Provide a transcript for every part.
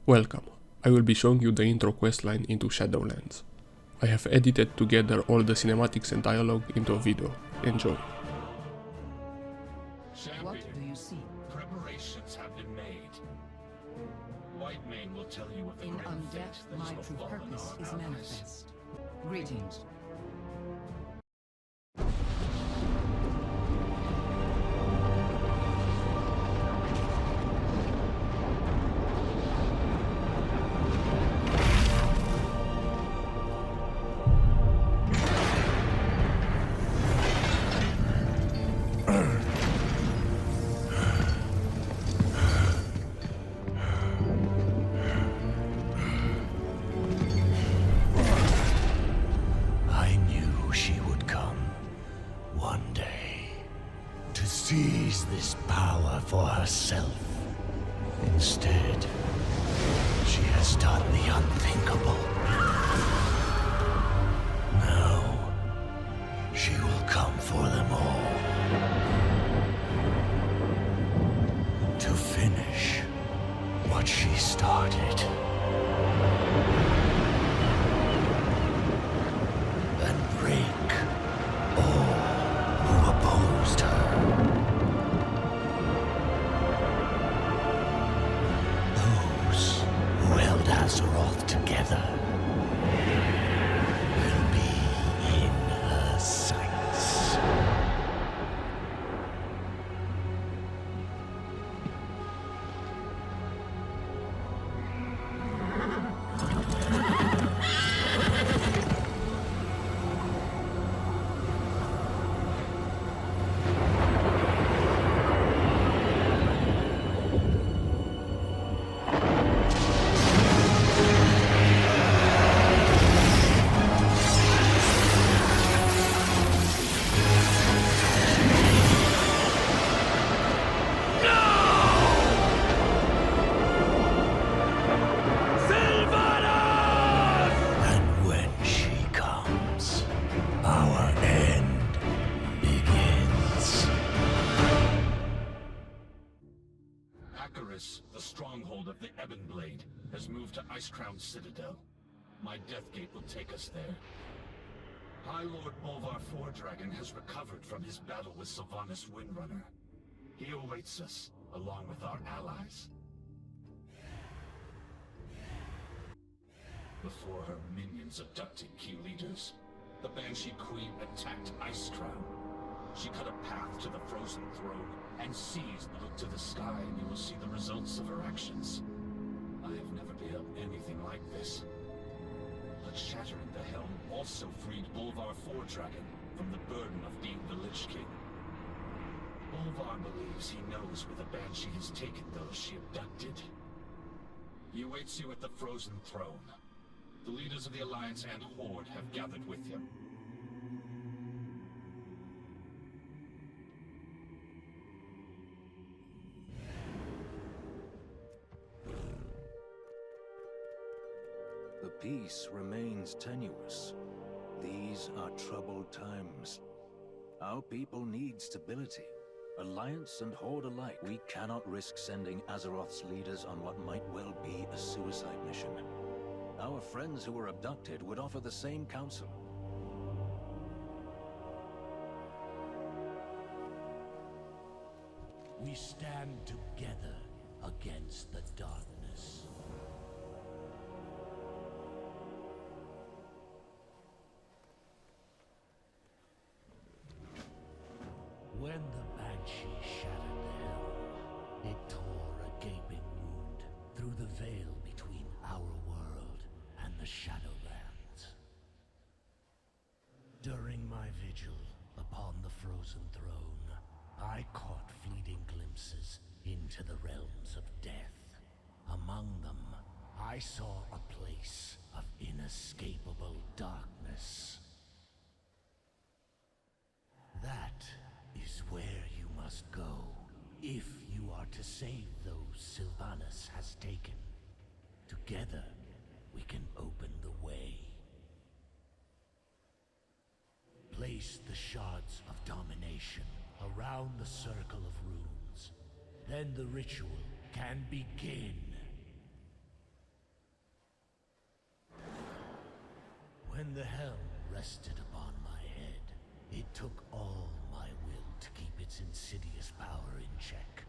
Welcome, I will be showing you the intro questline into Shadowlands. I have edited together all the cinematics and dialogue into a video. Enjoy. What do you see? Preparations have been made. Baine will tell you of the In great undeath, fate that my has true befallen purpose our is allies. manifest. Greetings. I knew she would come one day to seize this power for herself. Instead, she has done the unthinkable. Now, she will come for them all. To finish what she started. And break all who opposed her. Those who held Azeroth together will be in her sights. And when she comes, our end begins. Acheris, the stronghold of the Ebon Blade, has moved to Icecrown Citadel. My Deathgate will take us there. Highlord Bolvar Dragon has recovered from his battle with Sylvanas Windrunner. He awaits us, along with our allies. Before her minions abducted key leaders, the Banshee Queen attacked Icecrown. She cut a path to the Frozen Throne and seized. Look to the sky and you will see the results of her actions. I have never beheld anything like this. But shattering the helm also freed Bolvar Dragon from the burden of being the Lich King. Bolvar believes he knows where the Banshee has taken those she abducted. He awaits you at the Frozen Throne. The leaders of the Alliance and Horde have gathered with him. The peace remains tenuous. These are troubled times. Our people need stability. Alliance and Horde alike. We cannot risk sending Azeroth's leaders on what might well be a suicide mission. Our friends who were abducted would offer the same counsel. We stand together against the darkness. When the Banshee shattered the helm, it tore a gaping wound through the veil between our world and the Shadowlands. During my vigil upon the Frozen Throne, I caught fleeting glimpses into the realms of death. Among them, I saw a place of inescapable darkness. That is where you must go, if you are to save those Sylvanas has taken. Together, we can open the way. Place the shards of domination around the circle of runes. Then the ritual can begin. When the helm rested upon my head, it took all my will to keep its insidious power in check.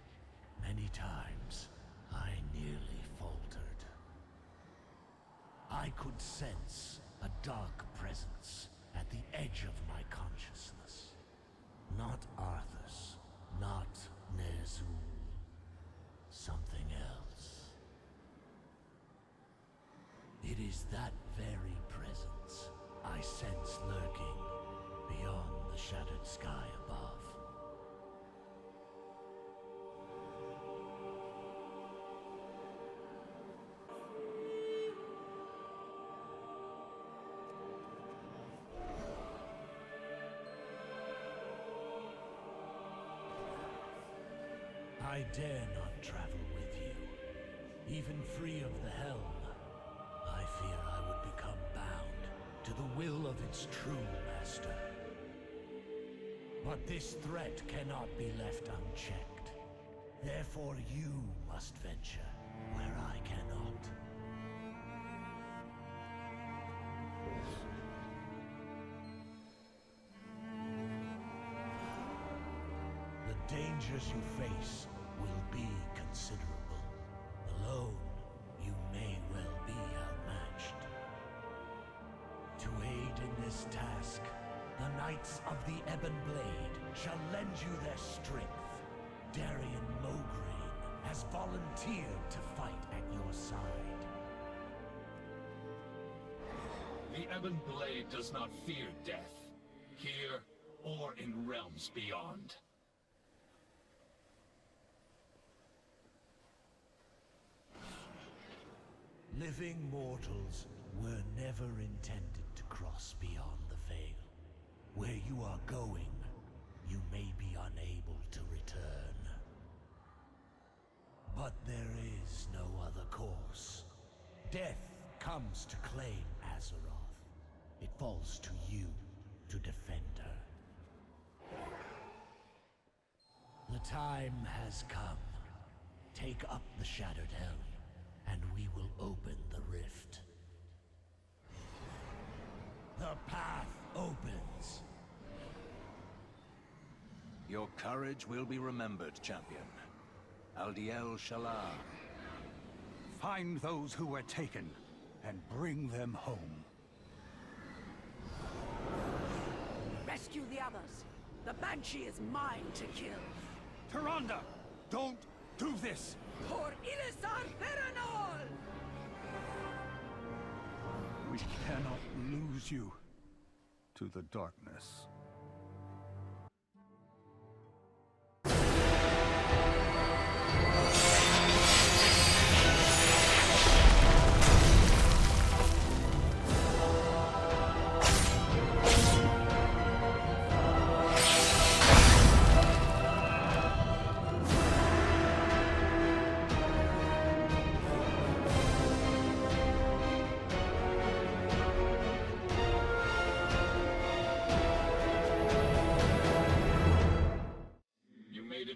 Many times, I nearly faltered. I could sense a dark presence at the edge of my consciousness. Not Arthas, not Ner'zhul. Something else. It is that very presence I sense lurking beyond the shattered sky above. I dare not travel with you. Even free of the helm, I fear I would become bound to the will of its true master. But this threat cannot be left unchecked. Therefore you must venture where I cannot. The dangers you face will be considerable. Alone, you may well be outmatched. To aid in this task, the Knights of the Ebon Blade shall lend you their strength. Darien Mograine has volunteered to fight at your side. The Ebon Blade does not fear death, here or in realms beyond. Living mortals were never intended to cross beyond the veil. Where you are going, you may be unable to return. But there is no other course. Death comes to claim Azeroth. It falls to you to defend her. The time has come. Take up the Shattered Helm, and we will open the rift. The path opens. Your courage will be remembered, champion. Aldiel Shalar. Find those who were taken, and bring them home. Rescue the others. The Banshee is mine to kill. Tyrande, don't do this! For Ilisar Feranol! We cannot lose you to the darkness.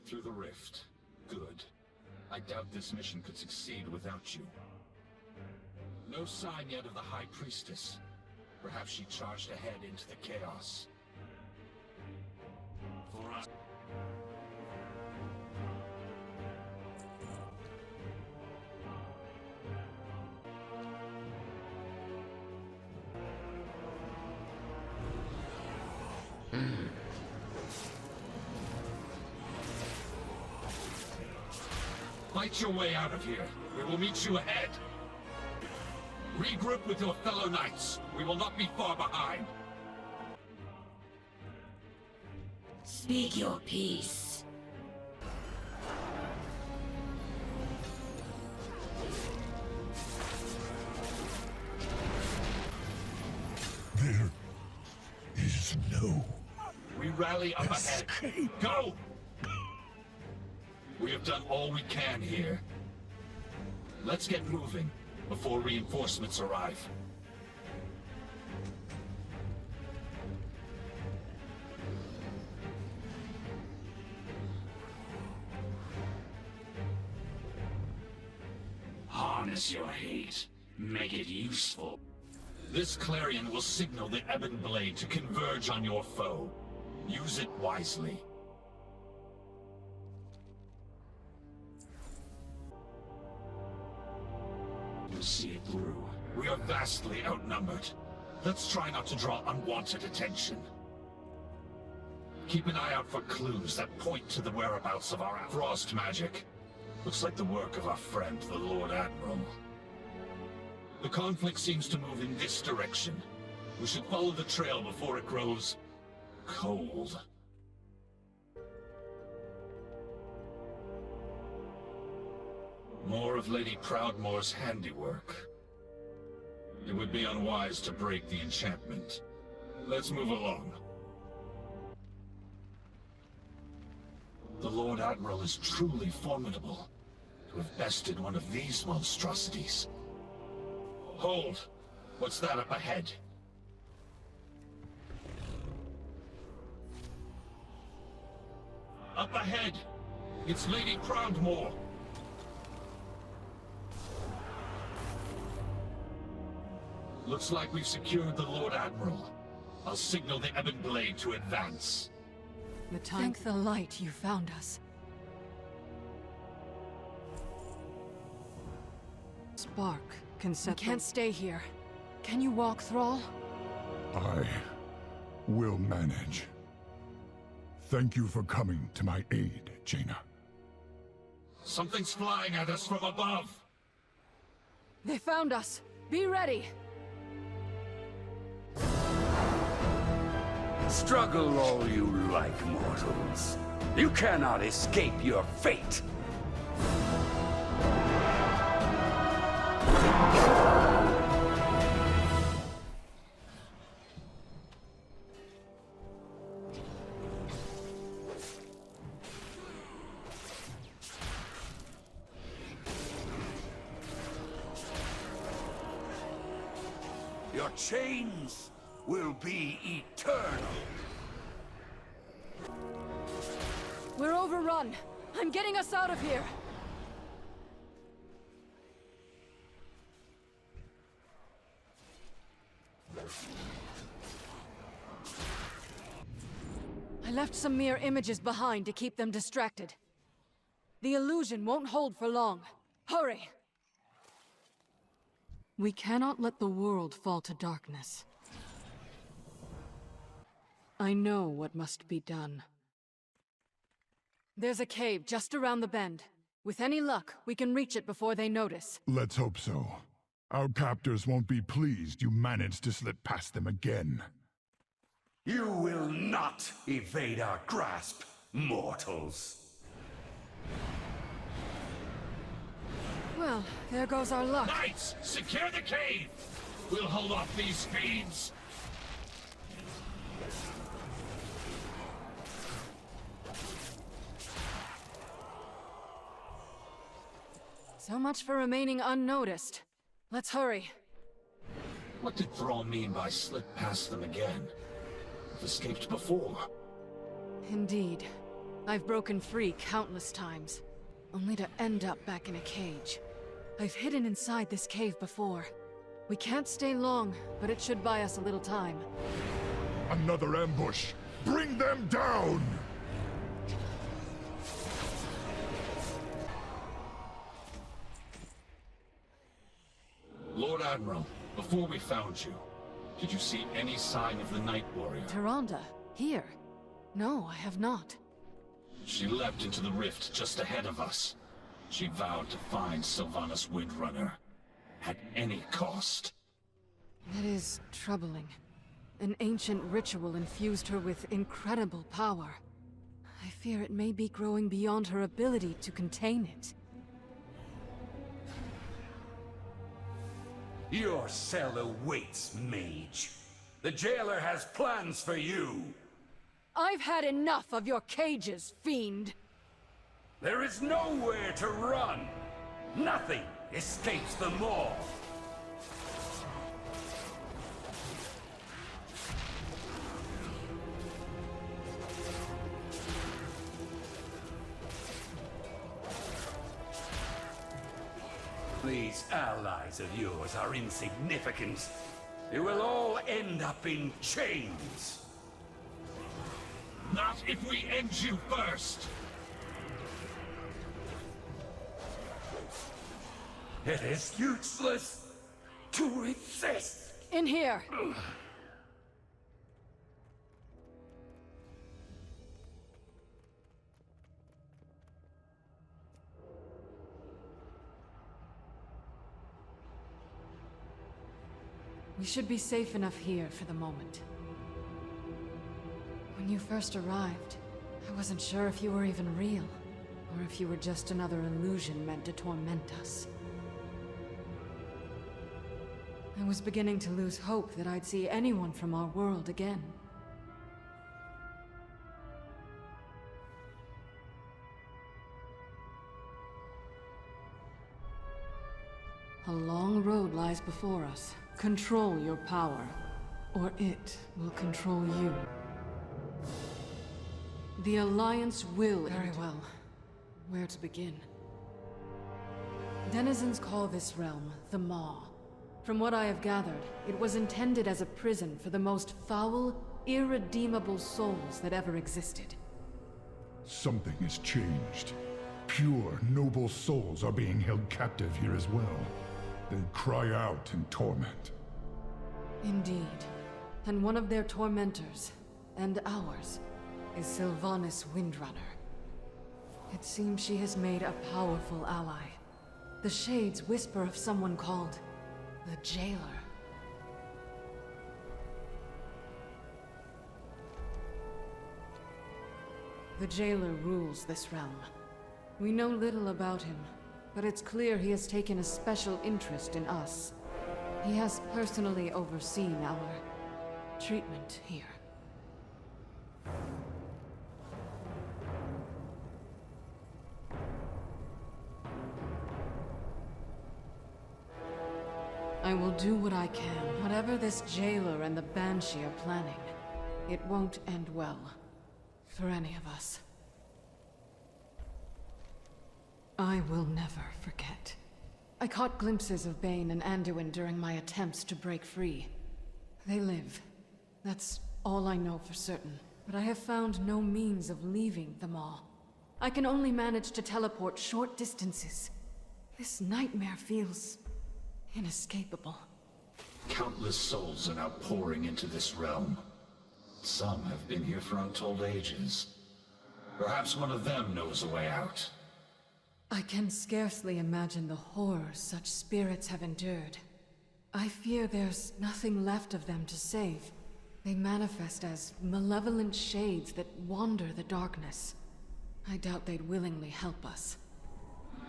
Through the rift. Good. I doubt this mission could succeed without you. No sign yet of the High Priestess. Perhaps she charged ahead into the chaos. For us... Fight your way out of here. We will meet you ahead. Regroup with your fellow knights. We will not be far behind. Speak your peace. There is no... We rally up ahead. Go! We have done all we can here. Let's get moving before reinforcements arrive. Harness your hate. Make it useful. This clarion will signal the ebon blade to converge on your foe. Use it wisely. You'll see it through. We are vastly outnumbered. Let's try not to draw unwanted attention. Keep an eye out for clues that point to the whereabouts of our frost magic. Looks like the work of our friend, the Lord Admiral. The conflict seems to move in this direction. We should follow the trail before it grows cold. More of Lady Proudmore's handiwork. It would be unwise to break the enchantment. Let's move along. The Lord Admiral is truly formidable. To have bested one of these monstrosities. Hold! What's that up ahead? Up ahead! It's Lady Proudmore! Looks like we've secured the Lord Admiral. I'll signal the Ebon Blade to advance. Thank the light you found us. Spark can set. We can't stay here. Can you walk, Thrall? I will manage. Thank you for coming to my aid, Jaina. Something's flying at us from above! They found us. Be ready! Struggle all you like, mortals. You cannot escape your fate! Your chains will be eternal. We're overrun. I'm getting us out of here. I left some mirror images behind to keep them distracted. The illusion won't hold for long. Hurry! We cannot let the world fall to darkness. I know what must be done. There's a cave just around the bend. With any luck, we can reach it before they notice. Let's hope so. Our captors won't be pleased you managed to slip past them again. You will not evade our grasp, mortals. Well, there goes our luck. Knights, secure the cave! We'll hold off these fiends! So much for remaining unnoticed. Let's hurry. What did Thrall mean by slip past them again? We've escaped before. Indeed. I've broken free countless times, only to end up back in a cage. I've hidden inside this cave before. We can't stay long, but it should buy us a little time. Another ambush! Bring them down! Lord Admiral, before we found you, did you see any sign of the Night Warrior? Tyrande, here? No, I have not. She leapt into the rift just ahead of us. She vowed to find Sylvanas Windrunner. At any cost. That is troubling. An ancient ritual infused her with incredible power. I fear it may be growing beyond her ability to contain it. Your cell awaits, mage. The jailer has plans for you. I've had enough of your cages, fiend. There is nowhere to run. Nothing escapes the maw. These allies of yours are insignificant. You will all end up in chains. Not if we end you first! It is useless to resist! In here! We should be safe enough here for the moment. When you first arrived, I wasn't sure if you were even real, or if you were just another illusion meant to torment us. I was beginning to lose hope that I'd see anyone from our world again. A long road lies before us. Control your power, or it will control you. The Alliance will— Very well. Where to begin? Denizens call this realm the Maw. From what I have gathered, it was intended as a prison for the most foul, irredeemable souls that ever existed. Something has changed. Pure, noble souls are being held captive here as well. They cry out in torment. Indeed. And one of their tormentors, and ours, is Sylvanas Windrunner. It seems she has made a powerful ally. The Shades whisper of someone called the Jailer. The Jailer rules this realm. We know little about him, but it's clear he has taken a special interest in us. He has personally overseen our treatment here. I will do what I can. Whatever this Jailer and the Banshee are planning, it won't end well for any of us. I will never forget. I caught glimpses of Baine and Anduin during my attempts to break free. They live. That's all I know for certain. But I have found no means of leaving the Maw. I can only manage to teleport short distances. This nightmare feels inescapable. Countless souls are now pouring into this realm. Some have been here for untold ages. Perhaps one of them knows a way out. I can scarcely imagine the horrors such spirits have endured. I fear there's nothing left of them to save. They manifest as malevolent shades that wander the darkness. I doubt they'd willingly help us.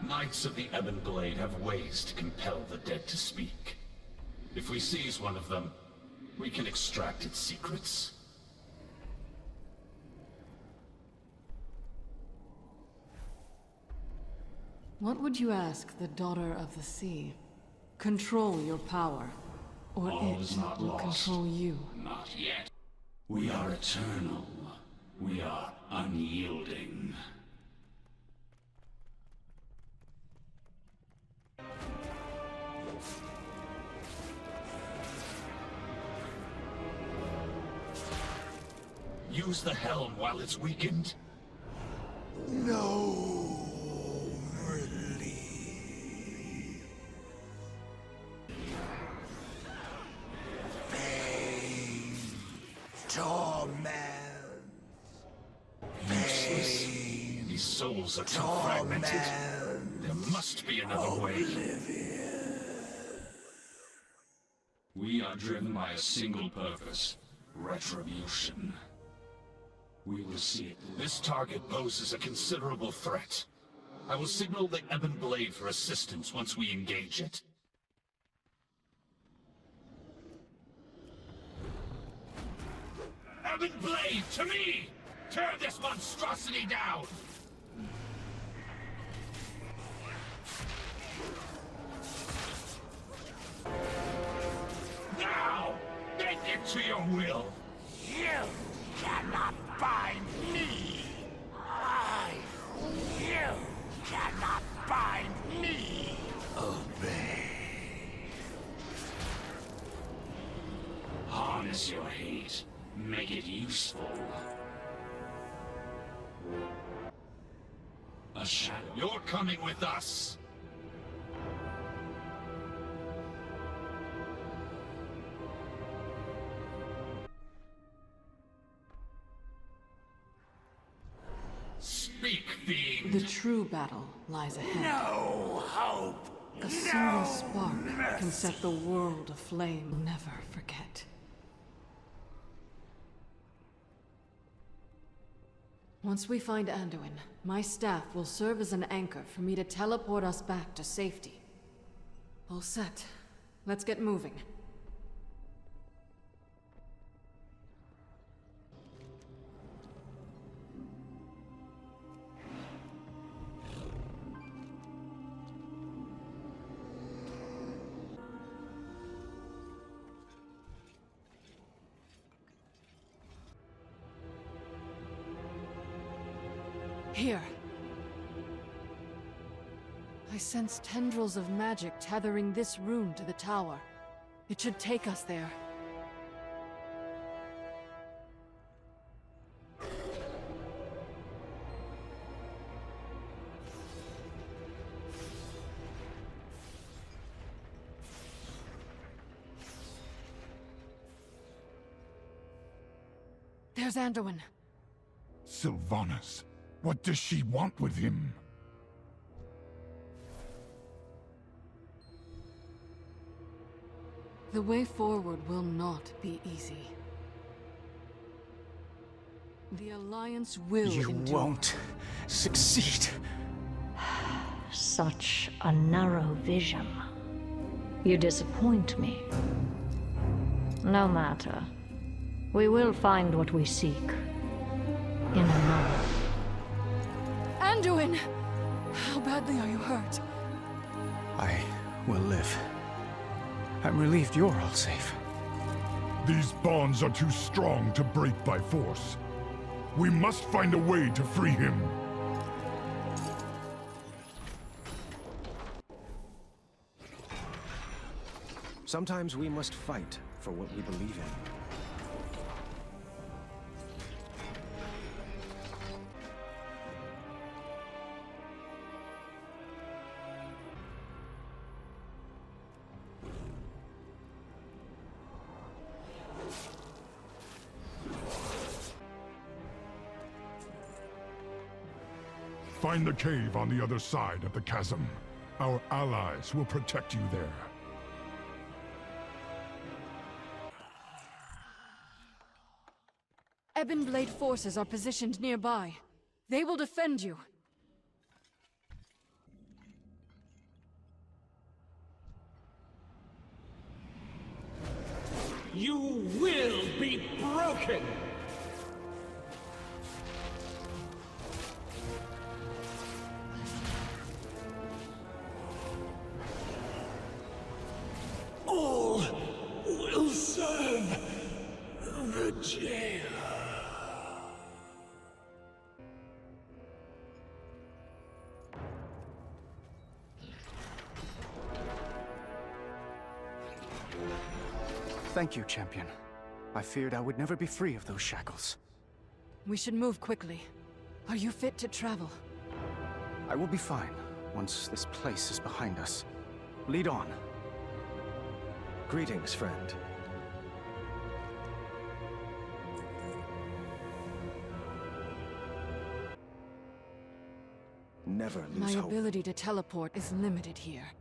Knights of the Ebon Blade have ways to compel the dead to speak. If we seize one of them, we can extract its secrets. What would you ask the Daughter of the Sea? Control your power, or All it is not will lost. control you. Not yet. We are eternal. We are unyielding. Use the helm while it's weakened. No relief. Pain. Torment. Useless. These souls are too fragmented. There must be another way. We are driven by a single purpose: retribution. We will see it. This target poses a considerable threat. I will signal the Ebon Blade for assistance once we engage it. Ebon Blade, to me! Tear this monstrosity down! Now! Bend it to your will! You cannot bind me! You cannot bind me! Obey. Harness your hate. Make it useful. A shadow. You're coming with us! Speak, fiend! The true battle lies ahead. No hope! A single spark can set the world aflame. Never forget. Once we find Anduin, my staff will serve as an anchor for me to teleport us back to safety. All set. Let's get moving. Here. I sense tendrils of magic tethering this rune to the tower. It should take us there. There's Anduin. Sylvanas. What does she want with him? The way forward will not be easy. The Alliance will You endure. won't succeed. Such a narrow vision. You disappoint me. No matter. We will find what we seek. In a moment. Anduin! How badly are you hurt? I will live. I'm relieved you're all safe. These bonds are too strong to break by force. We must find a way to free him. Sometimes we must fight for what we believe in. Find the cave on the other side of the chasm. Our allies will protect you there. Ebonblade forces are positioned nearby. They will defend you. You will be broken! All will serve the jail. Thank you, champion. I feared I would never be free of those shackles. We should move quickly. Are you fit to travel? I will be fine once this place is behind us. Lead on. Greetings, friend. Never lose My hope. ability to teleport is limited here.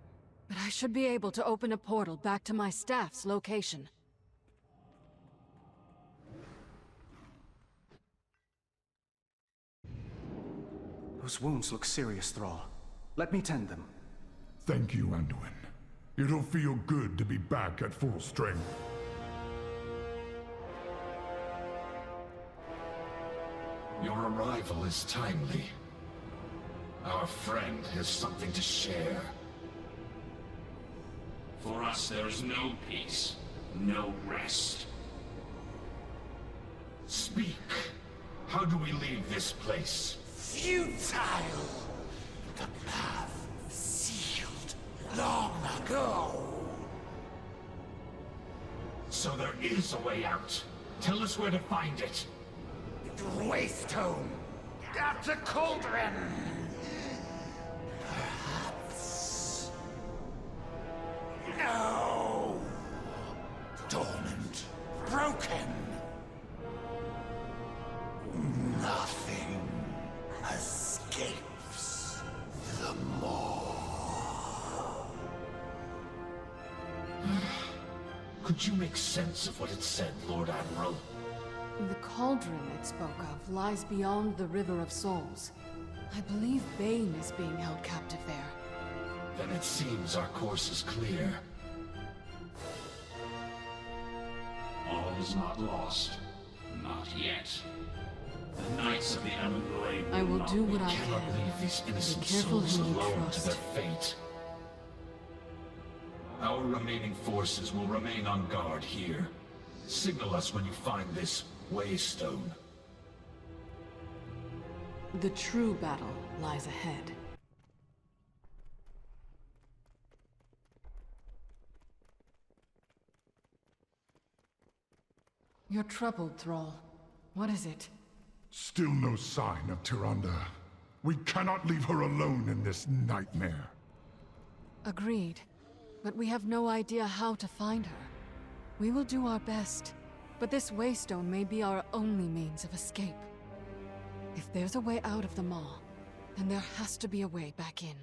But I should be able to open a portal back to my staff's location. Those wounds look serious, Thrall. Let me tend them. Thank you, Anduin. It'll feel good to be back at full strength. Your arrival is timely. Our friend has something to share. For us, there is no peace, no rest. Speak. How do we leave this place? Futile! The path sealed long ago. So there is a way out. Tell us where to find it. Waystone! At the cauldron! Perhaps... No! Dormant. Broken. Nothing escapes the maw. Could you make sense of what it said, Lord Admiral? The cauldron it spoke of lies beyond the River of Souls. I believe Baine is being held captive there. Then it seems our course is clear. All is not lost. Not yet. The Knights of the Anduin I will do what I cannot can. leave these innocent Be careful souls who you alone to trust. their fate. Our remaining forces will remain on guard here. Signal us when you find this Waystone. The true battle lies ahead. You're troubled, Thrall. What is it? Still no sign of Tyrande. We cannot leave her alone in this nightmare. Agreed. But we have no idea how to find her. We will do our best, but this Waystone may be our only means of escape. If there's a way out of the Maw, then there has to be a way back in.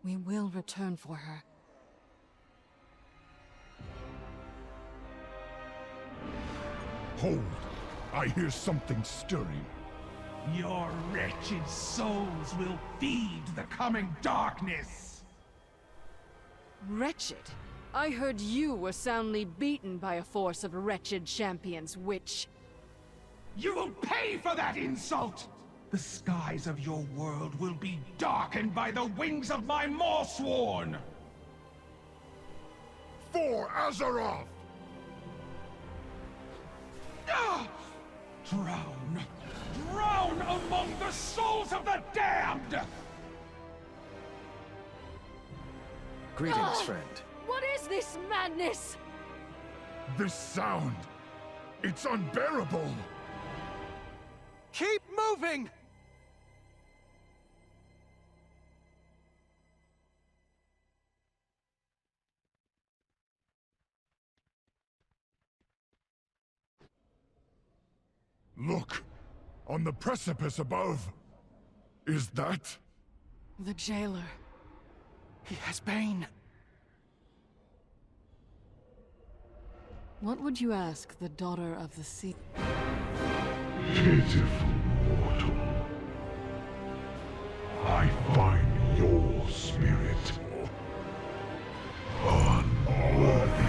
We will return for her. Hold! I hear something stirring. Your wretched souls will feed the coming darkness! Wretched? I heard you were soundly beaten by a force of wretched champions, witch. You will pay for that insult! The skies of your world will be darkened by the wings of my Mawsworn! For Azeroth! Ah! Drown! Drown among the souls of the damned! Greetings, friend. What is this madness? This sound! It's unbearable! Keep moving! Look! On the precipice above! Is that? The jailer. He has Baine. What would you ask the daughter of the sea? Pitiful mortal. I find your spirit unworthy.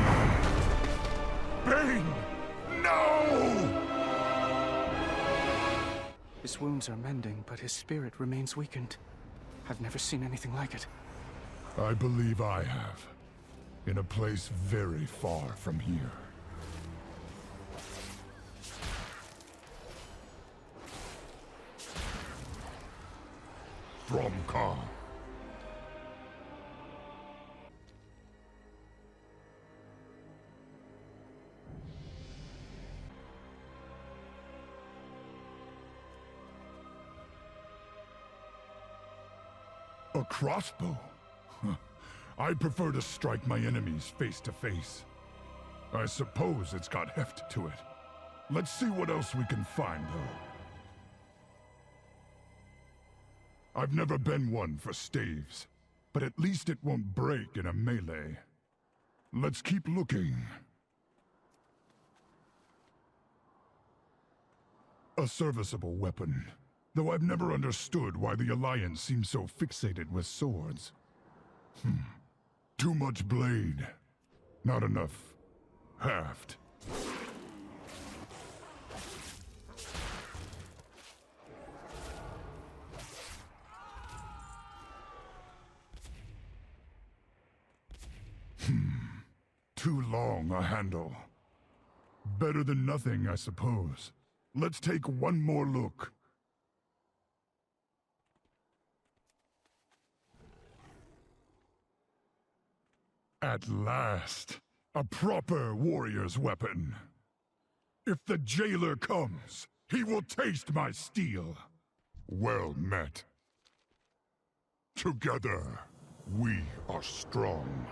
Baine! No! His wounds are mending, but his spirit remains weakened. I've never seen anything like it. I believe I have. In a place very far from here. From Ka. A crossbow? Huh. I prefer to strike my enemies face to face. I suppose it's got heft to it. Let's see what else we can find, though. I've never been one for staves, but at least it won't break in a melee. Let's keep looking. A serviceable weapon, though I've never understood why the Alliance seems so fixated with swords. Too much blade. Not enough haft. Too long a handle. Better than nothing, I suppose. Let's take one more look. At last. A proper warrior's weapon. If the jailer comes, he will taste my steel. Well met. Together, we are strong.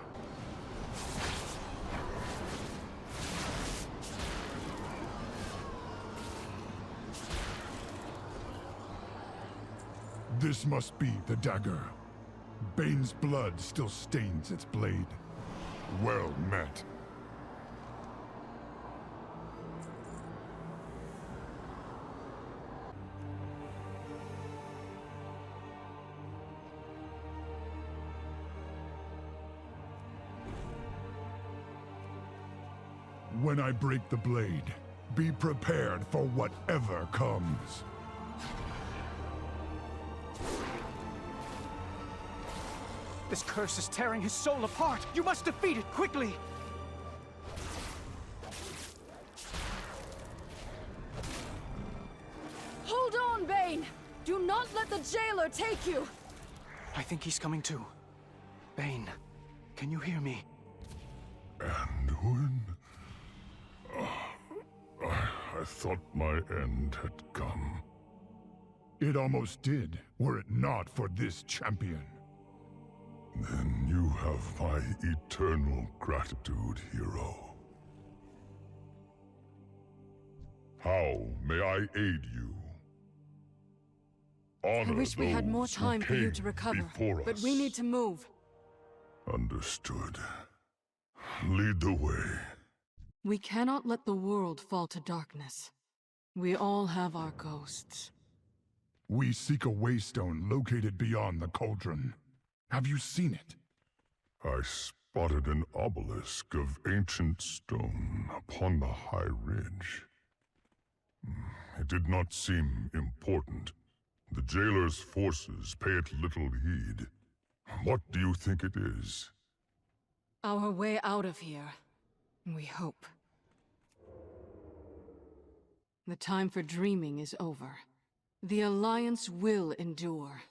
This must be the dagger. Baine's blood still stains its blade. Well met. When I break the blade, be prepared for whatever comes. This curse is tearing his soul apart! You must defeat it quickly! Hold on, Baine! Do not let the jailer take you! I think he's coming too. Baine, can you hear me? Anduin? I thought my end had come. It almost did, were it not for this champion. Then you have my eternal gratitude, hero. How may I aid you? Honor I wish we had more those who time for you came to recover, before but us. we need to move. Understood. Lead the way. We cannot let the world fall to darkness. We all have our ghosts. We seek a waystone located beyond the cauldron. Have you seen it? I spotted an obelisk of ancient stone upon the high ridge. It did not seem important. The jailer's forces pay it little heed. What do you think it is? Our way out of here, we hope. The time for dreaming is over. The Alliance will endure.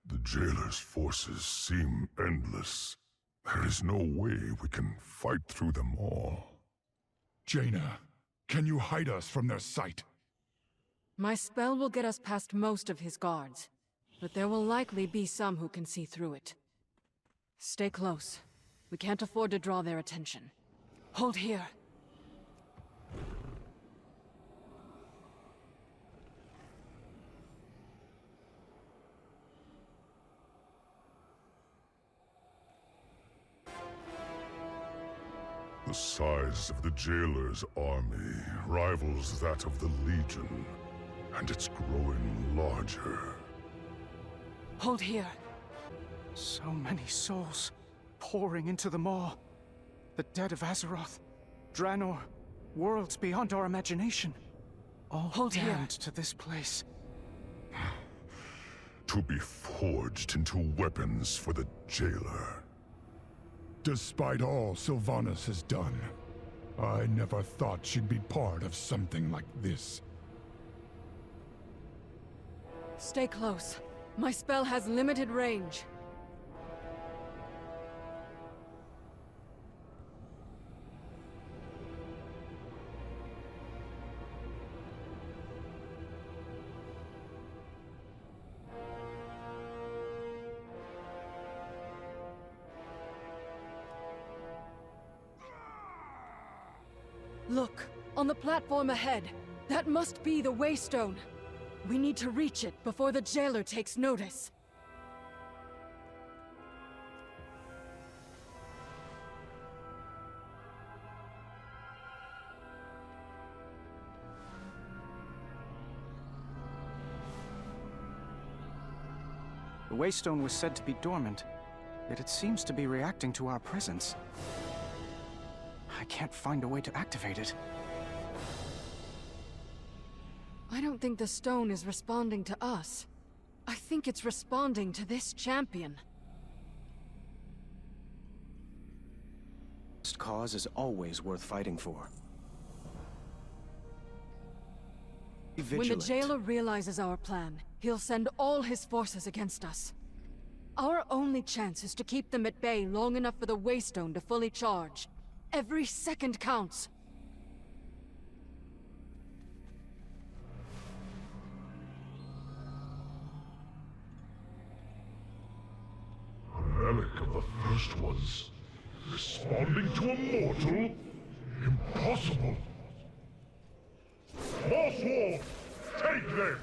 The jailer's forces seem endless. There is no way we can fight through them all. Jaina, can you hide us from their sight? My spell will get us past most of his guards, but there will likely be some who can see through it. Stay close. We can't afford to draw their attention. Hold here. The size of the jailer's army rivals that of the Legion, and it's growing larger. Hold here. So many souls pouring into the maw. The dead of Azeroth, Draenor, worlds beyond our imagination. All Hold here. damned to this place. To be forged into weapons for the jailer. Despite all Sylvanas has done, I never thought she'd be part of something like this. Stay close. My spell has limited range. Look, on the platform ahead. That must be the Waystone. We need to reach it before the jailer takes notice. The Waystone was said to be dormant, yet it seems to be reacting to our presence. I can't find a way to activate it. I don't think the stone is responding to us. I think it's responding to this champion. This cause is always worth fighting for. Be When the vigilant. jailer realizes our plan, he'll send all his forces against us. Our only chance is to keep them at bay long enough for the Waystone to fully charge. Every second counts. Relic of the first ones. Responding to a mortal? Impossible. Mosswall! Take them!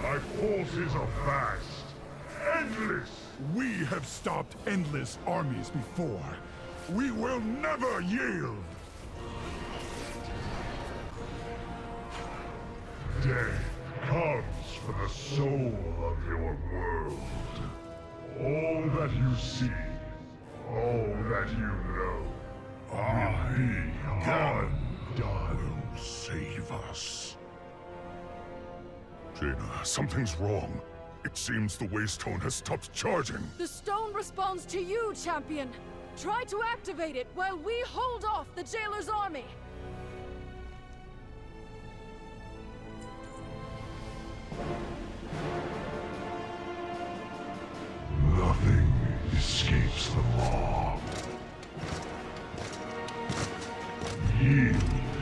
My forces are vast. Endless! We have stopped endless armies before. We will never yield! Death comes for the soul of your world. All that you see, all that you know, God will save us. Jaina, something's wrong. It seems the Waystone has stopped charging. The stone responds to you, champion. Try to activate it while we hold off the Jailer's army. Nothing escapes the law. Yield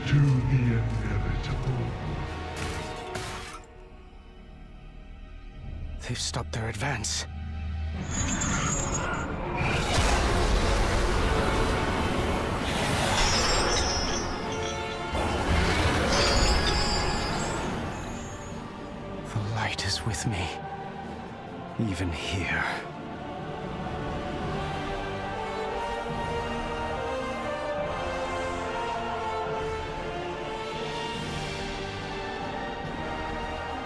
to the inevitable. They've stopped their advance. The light is with me, even here.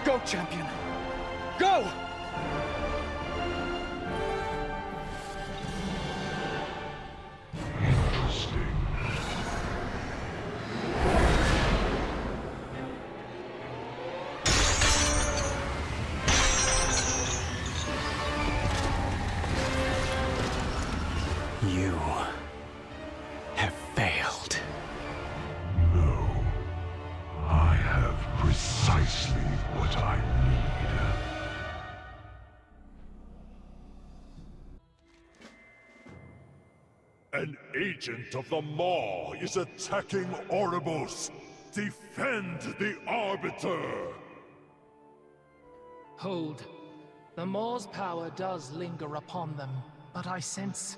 Go, champion! Go! You have failed. No. I have precisely what I need. An agent of the Maw is attacking Oribos. Defend the Arbiter! Hold. The Maw's power does linger upon them, but I sense...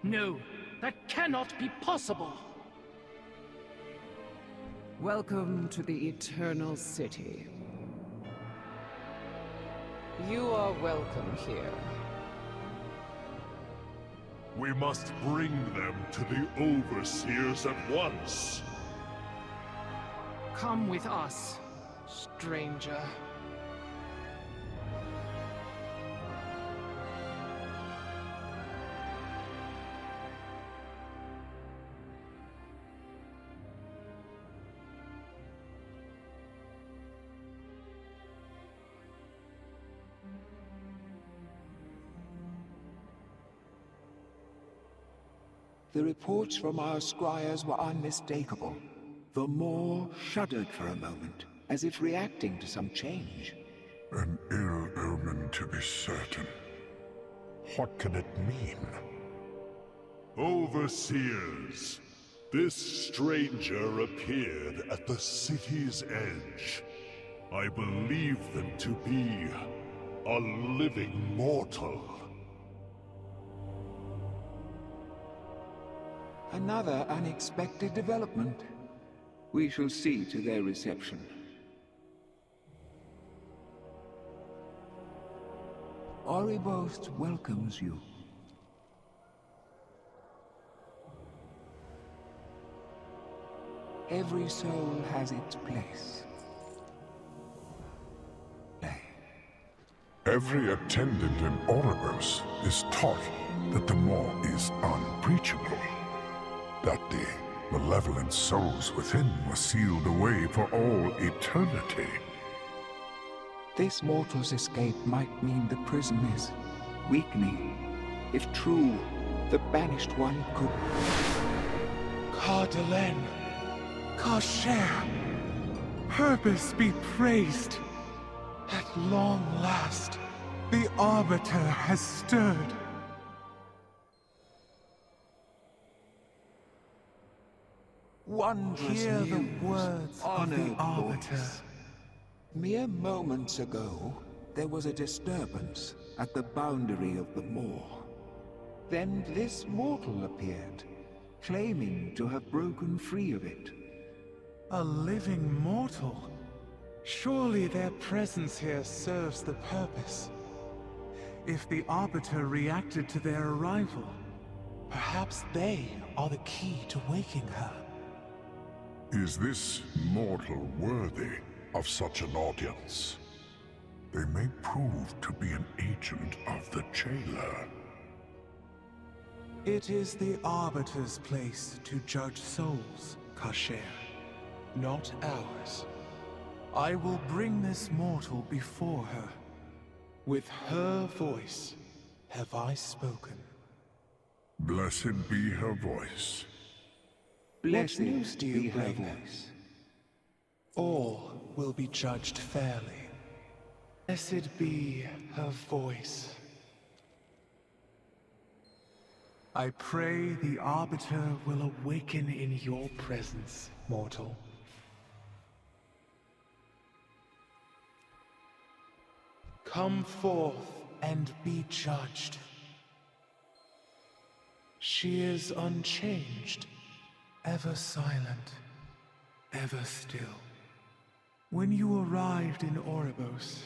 No, that cannot be possible! Welcome to the Eternal City. You are welcome here. We must bring them to the Overseers at once. Come with us, stranger. The reports from our scryers were unmistakable. The Maw shuddered for a moment, as if reacting to some change. An ill omen, to be certain. What can it mean? Overseers, this stranger appeared at the city's edge. I believe them to be a living mortal. Another unexpected development. We shall see to their reception. Oribos welcomes you. Every soul has its place. Every attendant in Oribos is taught that the Maw is unbreachable. That the malevolent souls within were sealed away for all eternity. This mortal's escape might mean the prison is weakening. If true, the Banished One could... Cardelen, Kasher, purpose be praised. At long last, the Arbiter has stirred. Wondrous Hear news, the words of the honored Arbiter. voice. Mere moments ago, there was a disturbance at the boundary of the moor. Then this mortal appeared, claiming to have broken free of it. A living mortal? Surely their presence here serves the purpose. If the Arbiter reacted to their arrival, perhaps they are the key to waking her. Is this mortal worthy of such an audience? They may prove to be an agent of the Jailer. It is the Arbiter's place to judge souls, Kasher, not ours. I will bring this mortal before her. With her voice have I spoken. Blessed be her voice. Blessed What news do you be her bring? voice. All will be judged fairly. Blessed be her voice. I pray the Arbiter will awaken in your presence, mortal. Come forth and be judged. She is unchanged, ever silent, ever still. When you arrived in Oribos,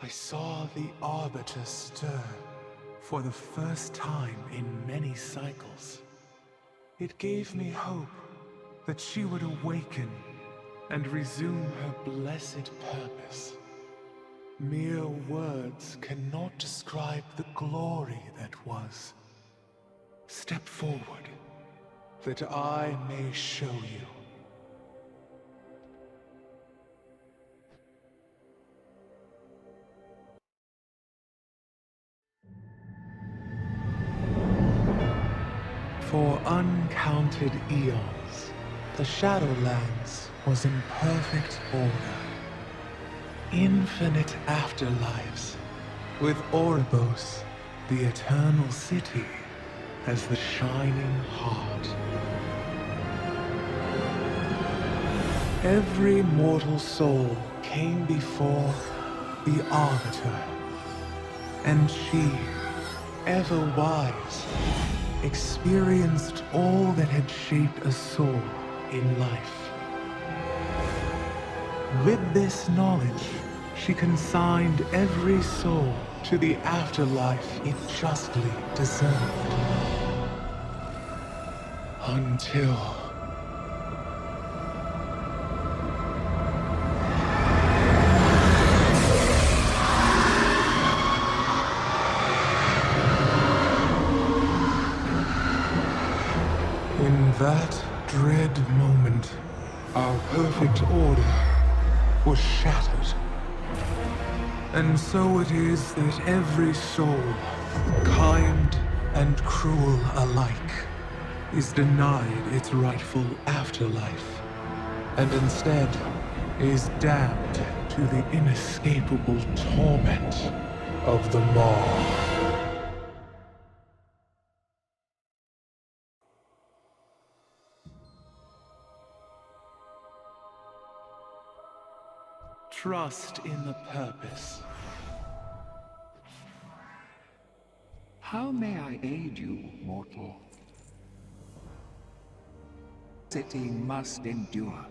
I saw the Arbiter stir for the first time in many cycles. It gave me hope that she would awaken and resume her blessed purpose. Mere words cannot describe the glory that was. Step forward, that I may show you. For uncounted eons, the Shadowlands was in perfect order. Infinite afterlives, with Oribos, the eternal city, as the shining heart. Every mortal soul came before the Arbiter, and she, ever wise, experienced all that had shaped a soul in life. With this knowledge, she consigned every soul to the afterlife it justly deserved. Until... in that dread moment, our perfect order was shattered. And so it is that every soul, kind and cruel alike, is denied its rightful afterlife, and instead is damned to the inescapable torment of the Maw. Trust in the purpose. How may I aid you, mortal? City must endure.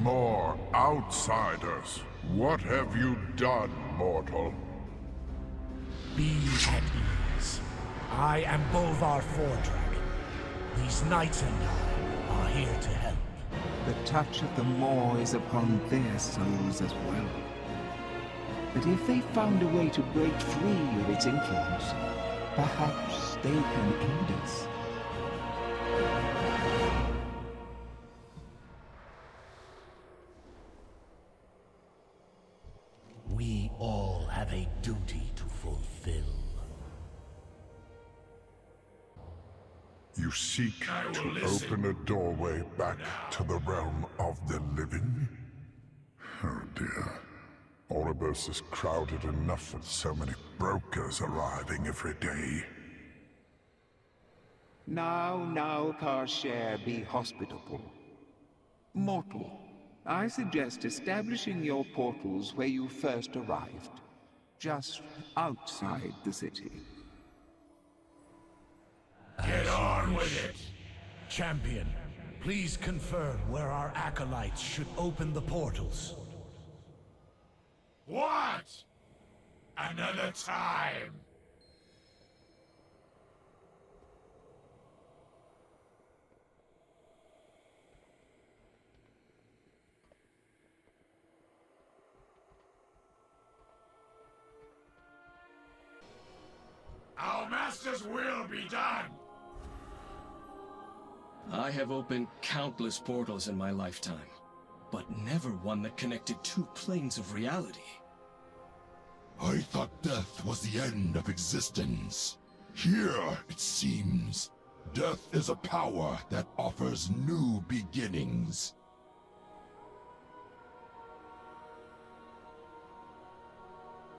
More outsiders. What have you done, mortal? Be at ease. I am Bolvar Fordragon. These knights and I are here to help. The touch of the Maw is upon their souls as well. But if they found a way to break free of its influence, perhaps they can aid us. We all have a duty to fulfill. You seek to open a doorway back to the realm of the living? Oh dear. Oribos is crowded enough with so many brokers arriving every day. Now, Karshare, be hospitable. Mortal, I suggest establishing your portals where you first arrived, just outside the city. Get on with it! Champion, please confirm where our acolytes should open the portals. What? Another time? Our master's will be done! I have opened countless portals in my lifetime, but never one that connected two planes of reality. I thought death was the end of existence. Here, it seems, death is a power that offers new beginnings.